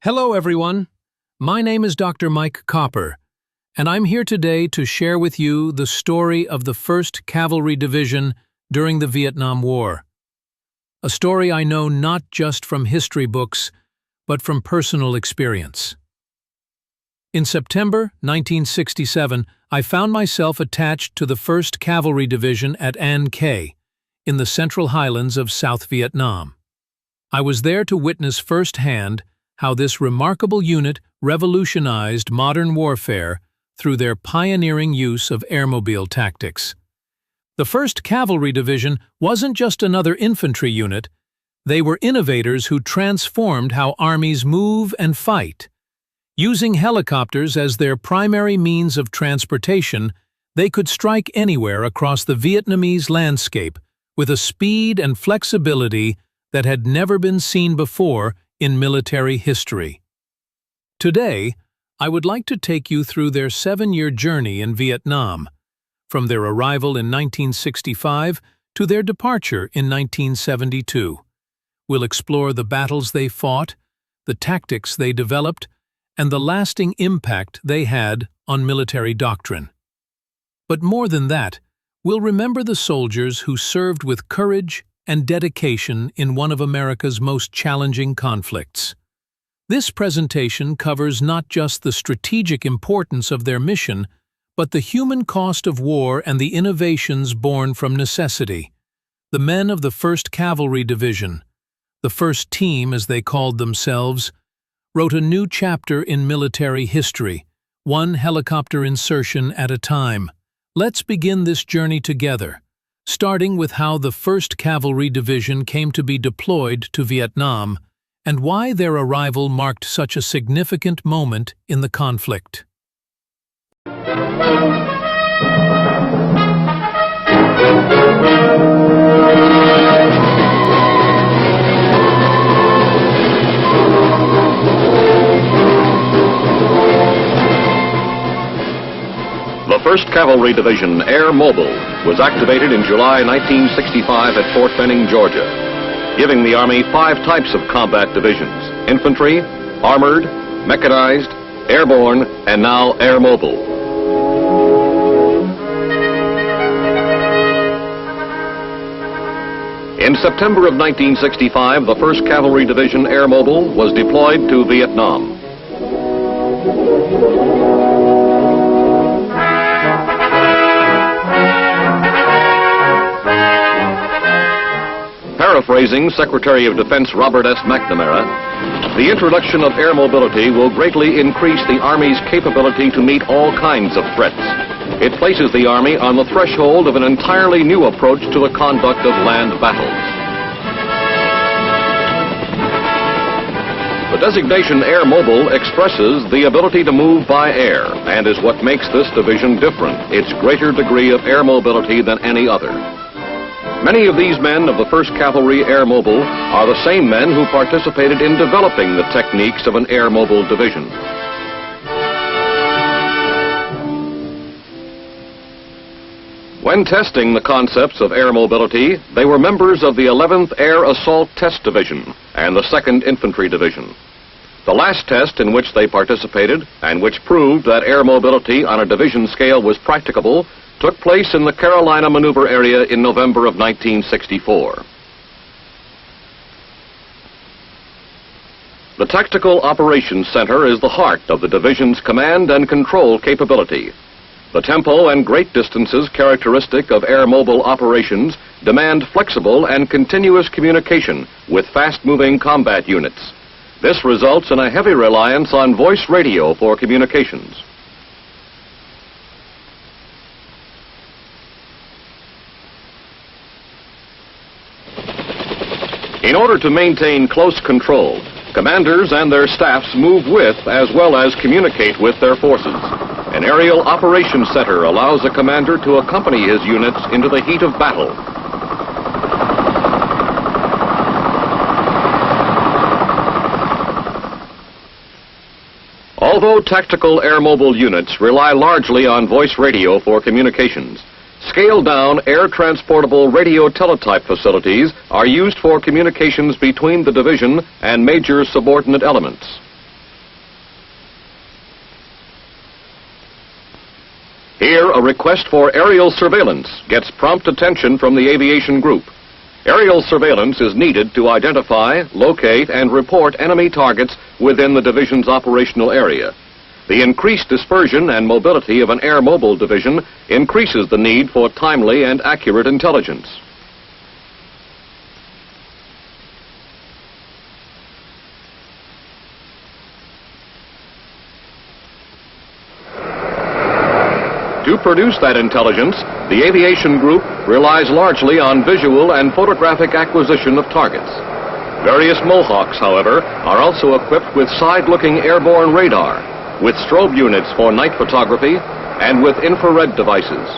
Hello everyone, my name is Dr. Mike Copper, and I'm here today to share with you the story of the 1st Cavalry Division during the Vietnam War. A story I know not just from history books, but from personal experience. In September 1967, I found myself attached to the 1st Cavalry Division at An Khê, in the Central Highlands of South Vietnam. I was there to witness firsthand how this remarkable unit revolutionized modern warfare through their pioneering use of airmobile tactics. The 1st Cavalry Division wasn't just another infantry unit, they were innovators who transformed how armies move and fight. Using helicopters as their primary means of transportation, they could strike anywhere across the Vietnamese landscape with a speed and flexibility that had never been seen before in military history. Today, I would like to take you through their 7-year journey in Vietnam, from their arrival in 1965 to their departure in 1972. We'll explore the battles they fought, the tactics they developed, and the lasting impact they had on military doctrine. But more than that, we'll remember the soldiers who served with courage and dedication in one of America's most challenging conflicts. This presentation covers not just the strategic importance of their mission, but the human cost of war and the innovations born from necessity. The men of the 1st Cavalry Division, the first team as they called themselves, wrote a new chapter in military history, one helicopter insertion at a time. Let's begin this journey together, starting with how the 1st Cavalry Division came to be deployed to Vietnam and why their arrival marked such a significant moment in the conflict. The 1st Cavalry Division Airmobile was activated in July 1965 at Fort Benning, Georgia, giving the Army 5 types of combat divisions: infantry, armored, mechanized, airborne, and now airmobile. In September of 1965, the 1st Cavalry Division Airmobile was deployed to Vietnam. Paraphrasing Secretary of Defense Robert S. McNamara, the introduction of air mobility will greatly increase the Army's capability to meet all kinds of threats. It places the Army on the threshold of an entirely new approach to the conduct of land battles. The designation Airmobile expresses the ability to move by air and is what makes this division different, its greater degree of air mobility than any other. Many of these men of the 1st Cavalry Airmobile are the same men who participated in developing the techniques of an airmobile division. When testing the concepts of air mobility, they were members of the 11th Air Assault Test Division and the 2nd Infantry Division. The last test in which they participated, and which proved that air mobility on a division scale was practicable, took place in the Carolina Maneuver Area in November of 1964. The Tactical Operations Center is the heart of the division's command and control capability. The tempo and great distances characteristic of air-mobile operations demand flexible and continuous communication with fast-moving combat units. This results in a heavy reliance on voice radio for communications. In order to maintain close control, commanders and their staffs move with as well as communicate with their forces. An aerial operations center allows a commander to accompany his units into the heat of battle. Although tactical airmobile units rely largely on voice radio for communications, scaled-down air-transportable radio teletype facilities are used for communications between the division and major subordinate elements. Here, a request for aerial surveillance gets prompt attention from the aviation group. Aerial surveillance is needed to identify, locate, and report enemy targets within the division's operational area. The increased dispersion and mobility of an airmobile division increases the need for timely and accurate intelligence. To produce that intelligence, the aviation group relies largely on visual and photographic acquisition of targets. Various Mohawks, however, are also equipped with side-looking airborne radar, with strobe units for night photography, and with infrared devices.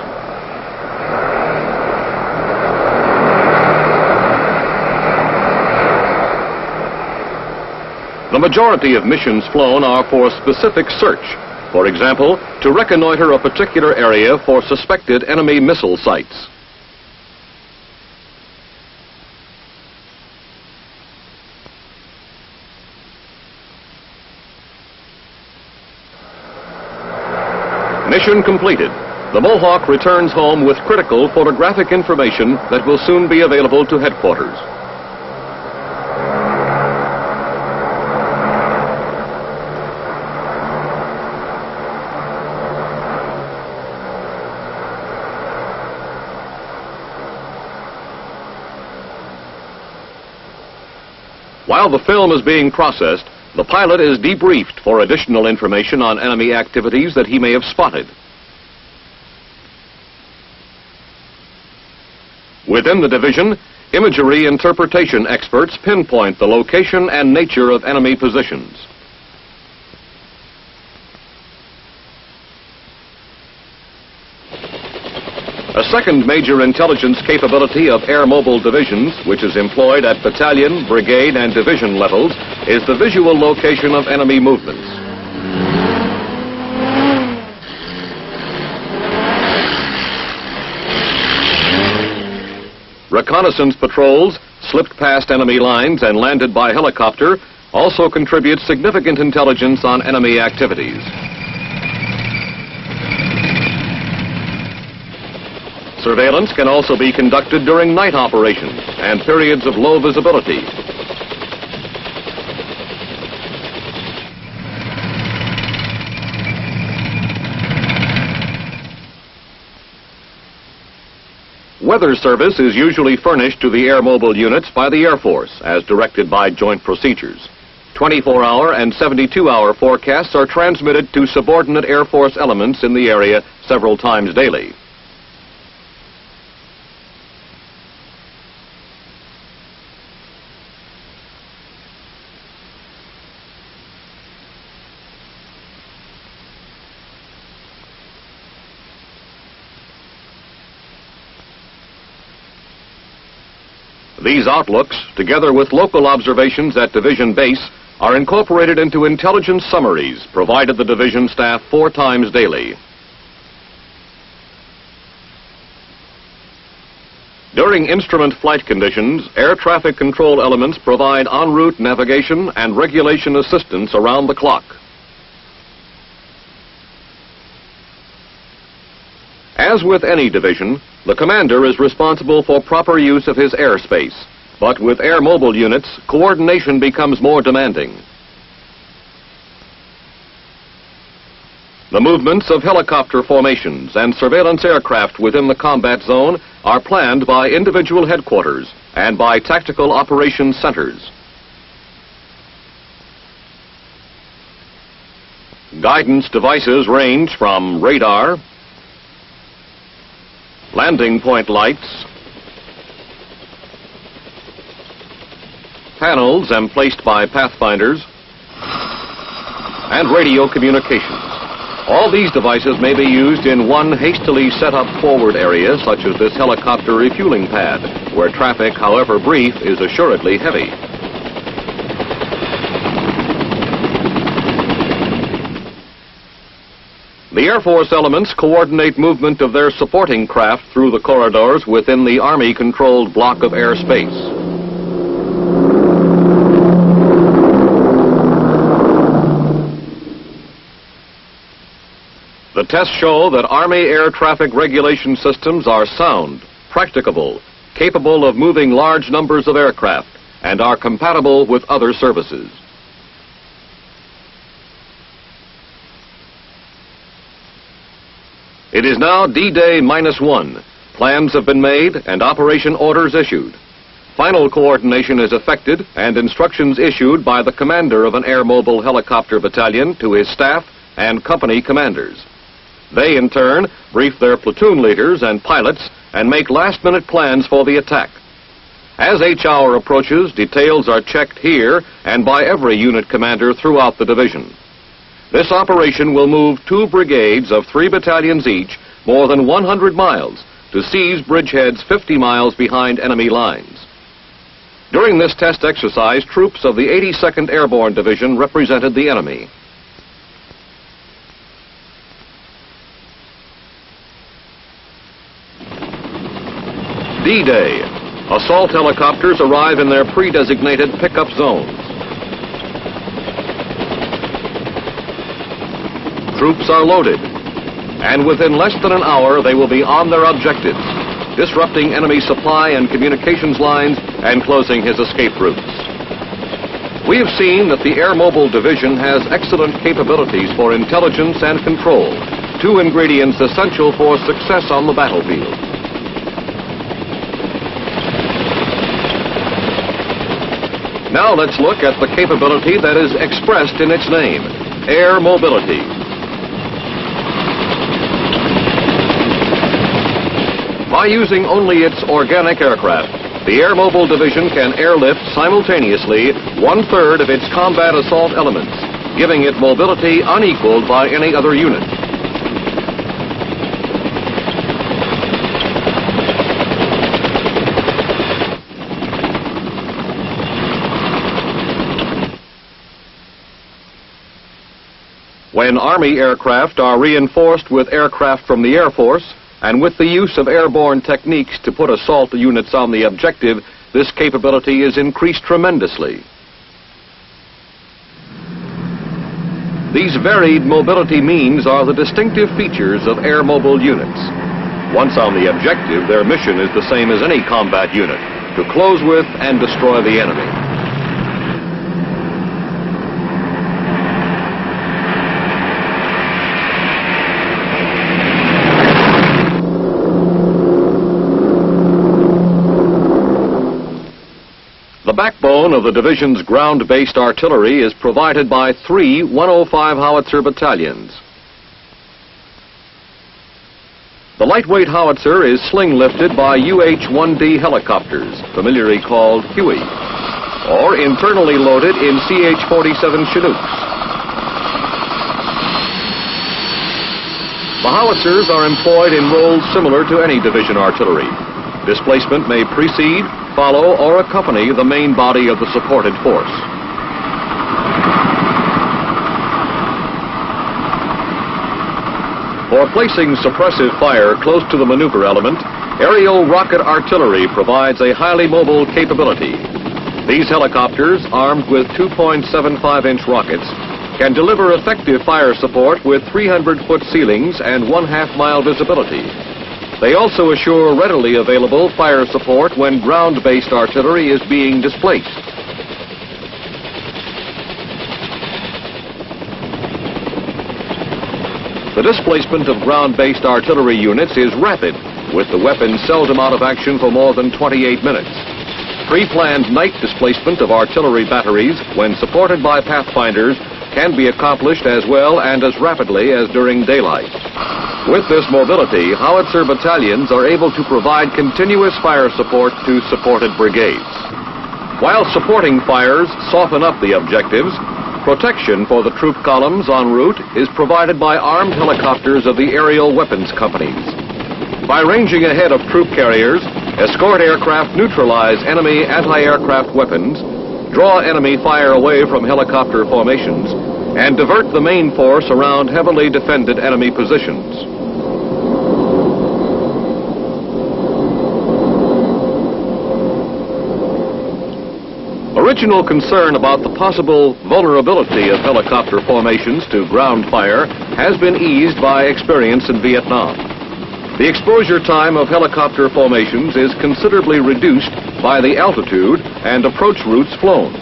The majority of missions flown are for specific search. For example, to reconnoiter a particular area for suspected enemy missile sites. Mission completed. The Mohawk returns home with critical photographic information that will soon be available to headquarters. While the film is being processed, the pilot is debriefed for additional information on enemy activities that he may have spotted. Within the division, imagery interpretation experts pinpoint the location and nature of enemy positions. A second major intelligence capability of airmobile divisions, which is employed at battalion, brigade, and division levels, is the visual location of enemy movements. Reconnaissance patrols, slipped past enemy lines and landed by helicopter, also contribute significant intelligence on enemy activities. Surveillance can also be conducted during night operations and periods of low visibility. Weather service is usually furnished to the airmobile units by the Air Force, as directed by joint procedures. 24-hour and 72-hour forecasts are transmitted to subordinate Air Force elements in the area several times daily. These outlooks, together with local observations at division base, are incorporated into intelligence summaries provided the division staff 4 times daily. During instrument flight conditions, air traffic control elements provide en route navigation and regulation assistance around the clock. As with any division, the commander is responsible for proper use of his airspace, but with airmobile units, coordination becomes more demanding. The movements of helicopter formations and surveillance aircraft within the combat zone are planned by individual headquarters and by tactical operations centers. Guidance devices range from radar, landing point lights, panels emplaced by pathfinders, and radio communications. All these devices may be used in one hastily set up forward area, such as this helicopter refueling pad, where traffic, however brief, is assuredly heavy. The Air Force elements coordinate movement of their supporting craft through the corridors within the Army-controlled block of airspace. The tests show that Army air traffic regulation systems are sound, practicable, capable of moving large numbers of aircraft, and are compatible with other services. It is now D-Day -1. Plans have been made and operation orders issued. Final coordination is effected and instructions issued by the commander of an airmobile helicopter battalion to his staff and company commanders. They, in turn, brief their platoon leaders and pilots and make last-minute plans for the attack. As H hour approaches, details are checked here and by every unit commander throughout the division. This operation will move 2 brigades of 3 battalions each more than 100 miles to seize bridgeheads 50 miles behind enemy lines. During this test exercise, troops of the 82nd Airborne Division represented the enemy. D-Day. Assault helicopters arrive in their pre-designated pickup zones. Troops are loaded, and within less than an hour they will be on their objectives, disrupting enemy supply and communications lines and closing his escape routes. We have seen that the Airmobile Division has excellent capabilities for intelligence and control, 2 ingredients essential for success on the battlefield. Now let's look at the capability that is expressed in its name, air mobility. By using only its organic aircraft, the Airmobile Division can airlift simultaneously 1/3 of its combat assault elements, giving it mobility unequaled by any other unit. When Army aircraft are reinforced with aircraft from the Air Force, and with the use of airborne techniques to put assault units on the objective, this capability is increased tremendously. These varied mobility means are the distinctive features of airmobile units. Once on the objective, their mission is the same as any combat unit, to close with and destroy the enemy. The backbone of the division's ground-based artillery is provided by 3 105 howitzer battalions. The lightweight howitzer is sling-lifted by UH-1D helicopters, familiarly called Huey, or internally loaded in CH-47 Chinooks. The howitzers are employed in roles similar to any division artillery. Displacement may precede, follow, or accompany the main body of the supported force. For placing suppressive fire close to the maneuver element, aerial rocket artillery provides a highly mobile capability. These helicopters, armed with 2.75-inch rockets, can deliver effective fire support with 300-foot ceilings and 1/2-mile visibility. They also assure readily available fire support when ground-based artillery is being displaced. The displacement of ground-based artillery units is rapid, with the weapon seldom out of action for more than 28 minutes. Pre-planned night displacement of artillery batteries, when supported by pathfinders, can be accomplished as well and as rapidly as during daylight. With this mobility, howitzer battalions are able to provide continuous fire support to supported brigades. While supporting fires soften up the objectives, protection for the troop columns en route is provided by armed helicopters of the aerial weapons companies. By ranging ahead of troop carriers, escort aircraft neutralize enemy anti-aircraft weapons, draw enemy fire away from helicopter formations, and divert the main force around heavily defended enemy positions. Original concern about the possible vulnerability of helicopter formations to ground fire has been eased by experience in Vietnam. The exposure time of helicopter formations is considerably reduced by the altitude and approach routes flown.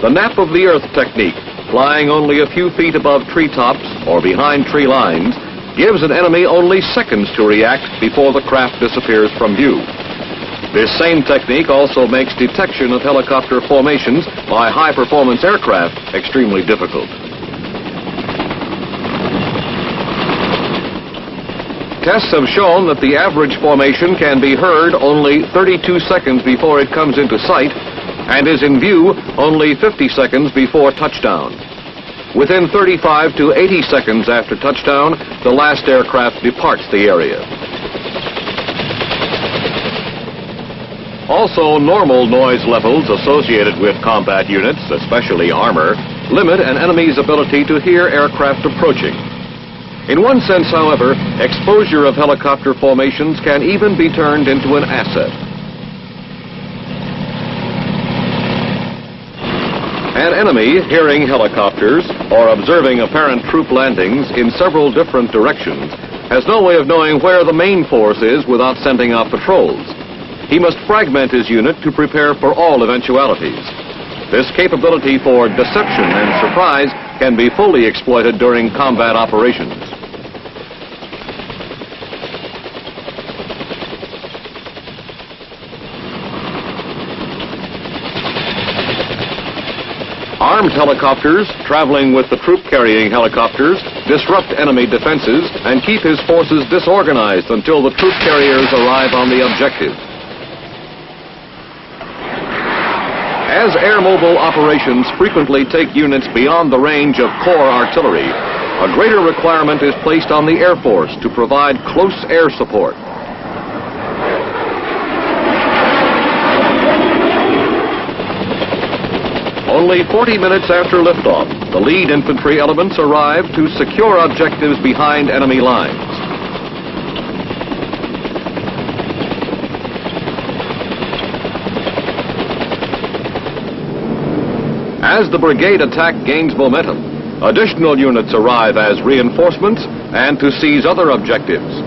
The nap of the earth technique, flying only a few feet above treetops or behind tree lines, gives an enemy only seconds to react before the craft disappears from view. This same technique also makes detection of helicopter formations by high-performance aircraft extremely difficult. Tests have shown that the average formation can be heard only 32 seconds before it comes into sight and is in view only 50 seconds before touchdown. Within 35 to 80 seconds after touchdown, the last aircraft departs the area. Also, normal noise levels associated with combat units, especially armor, limit an enemy's ability to hear aircraft approaching. In one sense, however, exposure of helicopter formations can even be turned into an asset. An enemy hearing helicopters or observing apparent troop landings in several different directions has no way of knowing where the main force is without sending out patrols. He must fragment his unit to prepare for all eventualities. This capability for deception and surprise can be fully exploited during combat operations. Armed helicopters, traveling with the troop-carrying helicopters, disrupt enemy defenses and keep his forces disorganized until the troop carriers arrive on the objective. As air-mobile operations frequently take units beyond the range of core artillery, a greater requirement is placed on the Air Force to provide close air support. Only 40 minutes after liftoff, the lead infantry elements arrive to secure objectives behind enemy lines. As the brigade attack gains momentum, additional units arrive as reinforcements and to seize other objectives.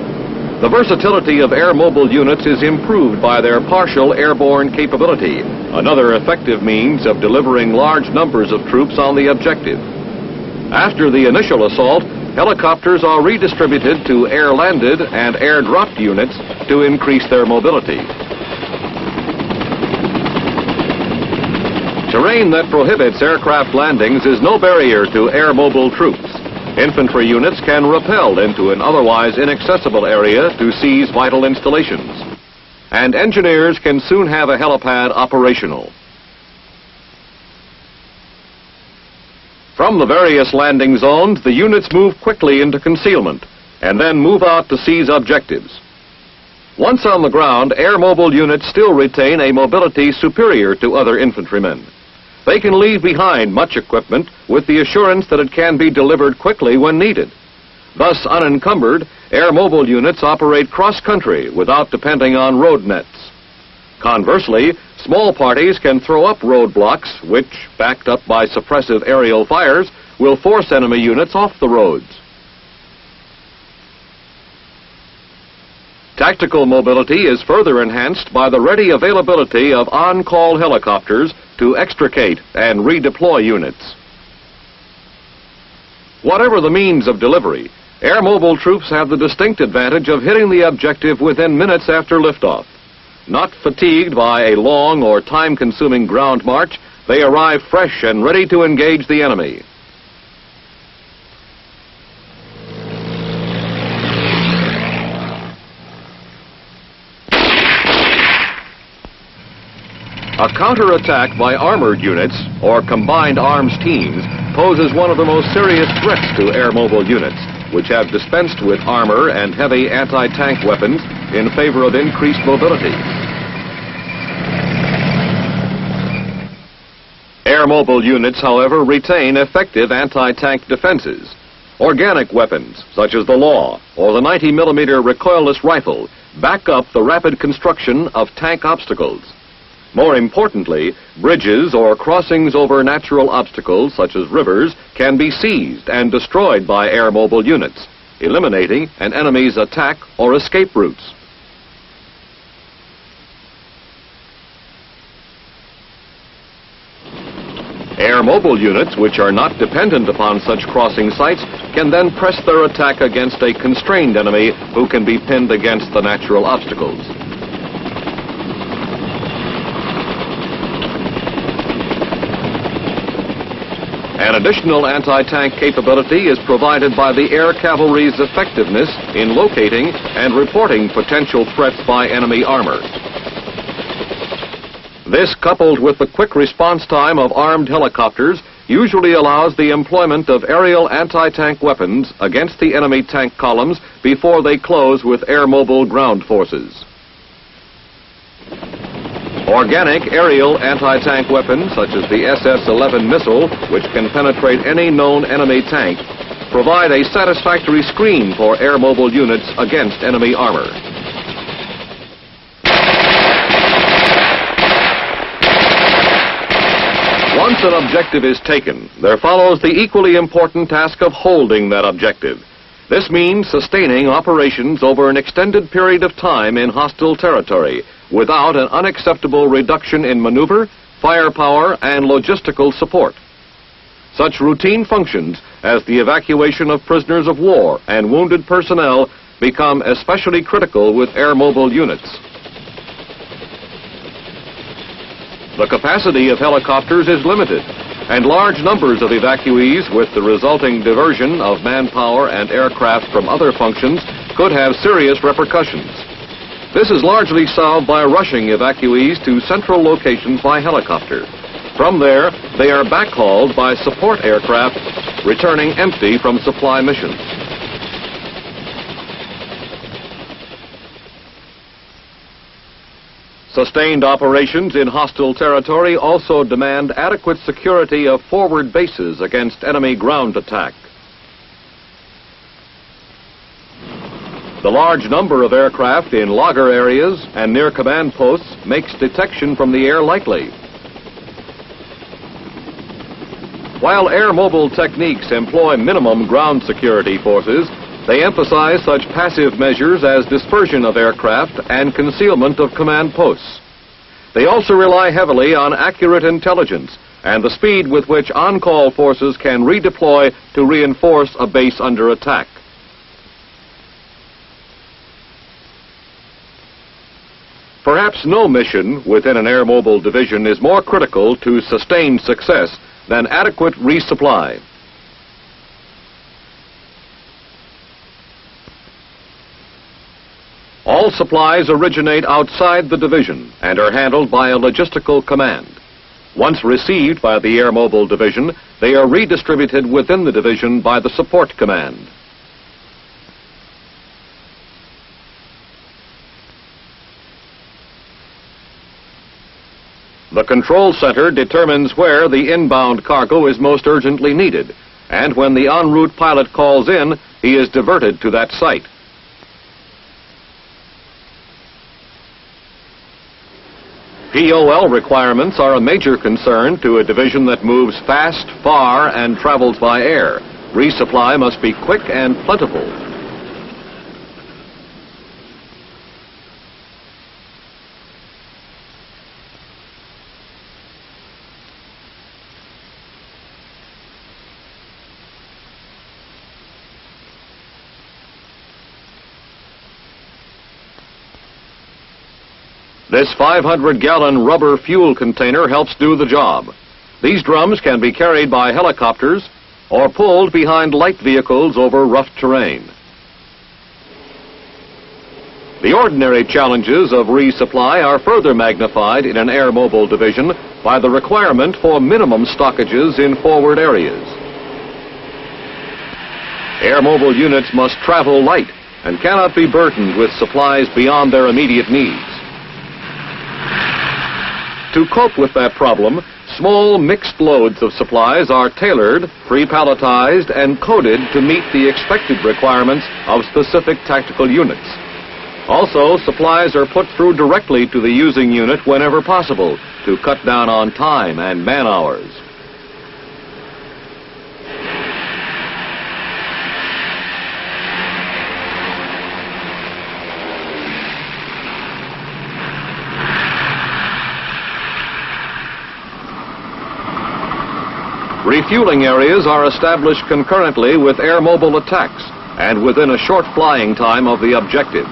The versatility of air-mobile units is improved by their partial airborne capability, another effective means of delivering large numbers of troops on the objective. After the initial assault, helicopters are redistributed to air-landed and air-dropped units to increase their mobility. Terrain that prohibits aircraft landings is no barrier to air-mobile troops. Infantry units can rappel into an otherwise inaccessible area to seize vital installations. And engineers can soon have a helipad operational. From the various landing zones, the units move quickly into concealment and then move out to seize objectives. Once on the ground, air-mobile units still retain a mobility superior to other infantrymen. They can leave behind much equipment with the assurance that it can be delivered quickly when needed. Thus, unencumbered, air-mobile units operate cross-country without depending on road nets. Conversely, small parties can throw up roadblocks which, backed up by suppressive aerial fires, will force enemy units off the roads. Tactical mobility is further enhanced by the ready availability of on-call helicopters to extricate and redeploy units. Whatever the means of delivery, air-mobile troops have the distinct advantage of hitting the objective within minutes after liftoff. Not fatigued by a long or time-consuming ground march, they arrive fresh and ready to engage the enemy. A counterattack by armored units or combined arms teams poses one of the most serious threats to air-mobile units, which have dispensed with armor and heavy anti-tank weapons in favor of increased mobility. Air-mobile units, however, retain effective anti-tank defenses. Organic weapons, such as the Law or the 90mm recoilless rifle, back up the rapid construction of tank obstacles. More importantly, bridges or crossings over natural obstacles such as rivers can be seized and destroyed by airmobile units, eliminating an enemy's attack or escape routes. Airmobile units, which are not dependent upon such crossing sites, can then press their attack against a constrained enemy who can be pinned against the natural obstacles. An additional anti-tank capability is provided by the air cavalry's effectiveness in locating and reporting potential threats by enemy armor. This, coupled with the quick response time of armed helicopters, usually allows the employment of aerial anti-tank weapons against the enemy tank columns before they close with air-mobile ground forces. Organic aerial anti-tank weapons, such as the SS-11 missile, which can penetrate any known enemy tank, provide a satisfactory screen for air-mobile units against enemy armor. Once an objective is taken, there follows the equally important task of holding that objective. This means sustaining operations over an extended period of time in hostile territory without an unacceptable reduction in maneuver, firepower, and logistical support. Such routine functions as the evacuation of prisoners of war and wounded personnel become especially critical with airmobile units. The capacity of helicopters is limited, and large numbers of evacuees with the resulting diversion of manpower and aircraft from other functions could have serious repercussions. This is largely solved by rushing evacuees to central locations by helicopter. From there, they are backhauled by support aircraft, returning empty from supply missions. Sustained operations in hostile territory also demand adequate security of forward bases against enemy ground attack. The large number of aircraft in logger areas and near command posts makes detection from the air likely. While air-mobile techniques employ minimum ground security forces, they emphasize such passive measures as dispersion of aircraft and concealment of command posts. They also rely heavily on accurate intelligence and the speed with which on-call forces can redeploy to reinforce a base under attack. Perhaps no mission within an airmobile division is more critical to sustained success than adequate resupply. All supplies originate outside the division and are handled by a logistical command. Once received by the Airmobile Division, they are redistributed within the division by the support command. The control center determines where the inbound cargo is most urgently needed, and when the en route pilot calls in, he is diverted to that site. POL requirements are a major concern to a division that moves fast, far, and travels by air. Resupply must be quick and plentiful. This 500-gallon rubber fuel container helps do the job. These drums can be carried by helicopters or pulled behind light vehicles over rough terrain. The ordinary challenges of resupply are further magnified in an airmobile division by the requirement for minimum stockages in forward areas. Airmobile units must travel light and cannot be burdened with supplies beyond their immediate needs. To cope with that problem, small mixed loads of supplies are tailored, pre-palletized, and coded to meet the expected requirements of specific tactical units. Also, supplies are put through directly to the using unit whenever possible to cut down on time and man hours. Refueling areas are established concurrently with airmobile attacks and within a short flying time of the objectives.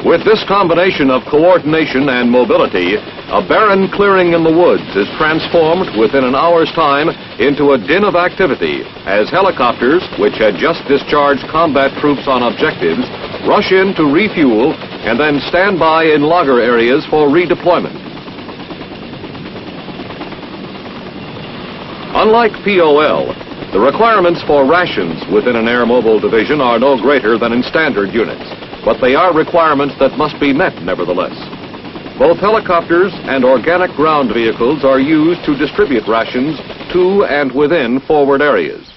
With this combination of coordination and mobility, a barren clearing in the woods is transformed within an hour's time into a din of activity as helicopters, which had just discharged combat troops on objectives, rush in to refuel and then stand by in logger areas for redeployment. Unlike POL, the requirements for rations within an airmobile division are no greater than in standard units, but they are requirements that must be met nevertheless. Both helicopters and organic ground vehicles are used to distribute rations to and within forward areas.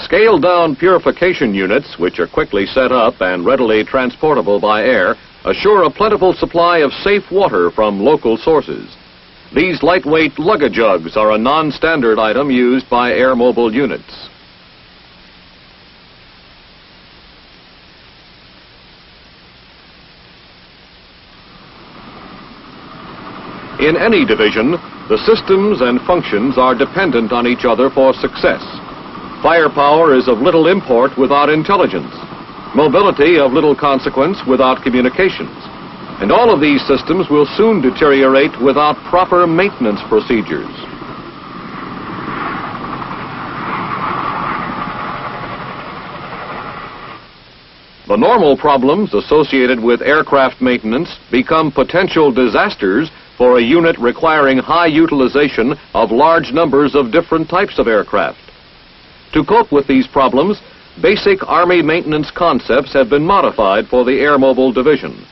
Scaled-down purification units, which are quickly set up and readily transportable by air, assure a plentiful supply of safe water from local sources. These lightweight lug-a-jugs are a non-standard item used by airmobile units. In any division, the systems and functions are dependent on each other for success. Firepower is of little import without intelligence, mobility of little consequence without communications, and all of these systems will soon deteriorate without proper maintenance procedures. The normal problems associated with aircraft maintenance become potential disasters for a unit requiring high utilization of large numbers of different types of aircraft. To cope with these problems, basic Army maintenance concepts have been modified for the Airmobile Division.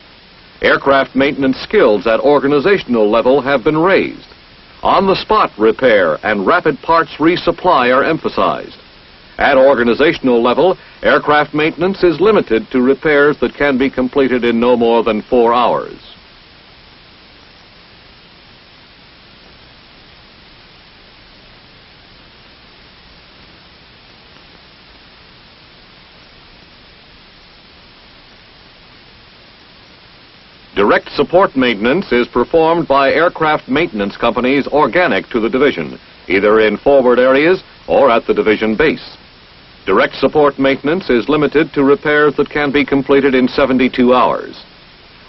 Aircraft maintenance skills at organizational level have been raised. On-the-spot repair and rapid parts resupply are emphasized. At organizational level, aircraft maintenance is limited to repairs that can be completed in no more than 4 hours. Direct support maintenance is performed by aircraft maintenance companies organic to the division, either in forward areas or at the division base. Direct support maintenance is limited to repairs that can be completed in 72 hours.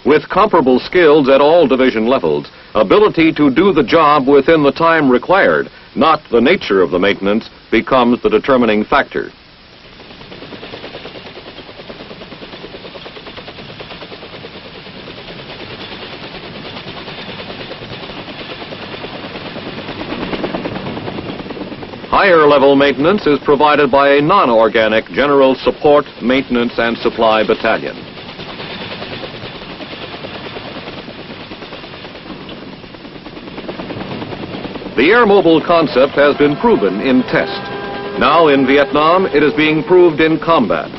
With comparable skills at all division levels, ability to do the job within the time required, not the nature of the maintenance, becomes the determining factor. Higher level maintenance is provided by a non-organic General Support, Maintenance and Supply Battalion. The airmobile concept has been proven in test. Now in Vietnam, it is being proved in combat.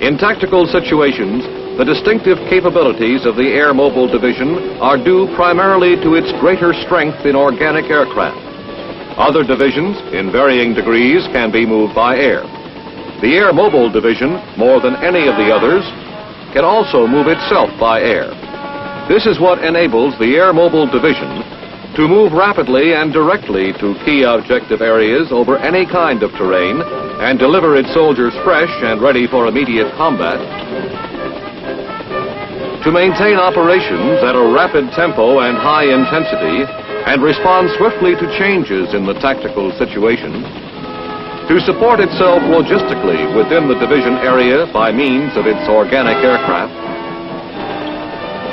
In tactical situations, the distinctive capabilities of the Airmobile Division are due primarily to its greater strength in organic aircraft. Other divisions, in varying degrees, can be moved by air. The Airmobile Division, more than any of the others, can also move itself by air. This is what enables the Airmobile Division to move rapidly and directly to key objective areas over any kind of terrain and deliver its soldiers fresh and ready for immediate combat. To maintain operations at a rapid tempo and high intensity, and respond swiftly to changes in the tactical situation, to support itself logistically within the division area by means of its organic aircraft,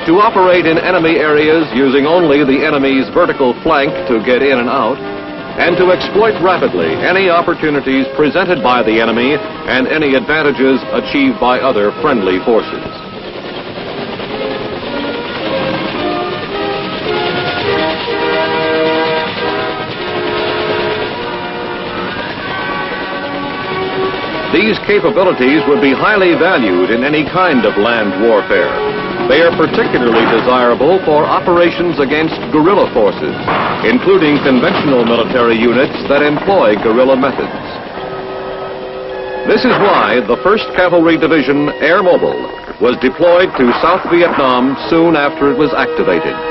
to operate in enemy areas using only the enemy's vertical flank to get in and out, and to exploit rapidly any opportunities presented by the enemy and any advantages achieved by other friendly forces. These capabilities would be highly valued in any kind of land warfare. They are particularly desirable for operations against guerrilla forces, including conventional military units that employ guerrilla methods. This is why the 1st Cavalry Division Airmobile was deployed to South Vietnam soon after it was activated.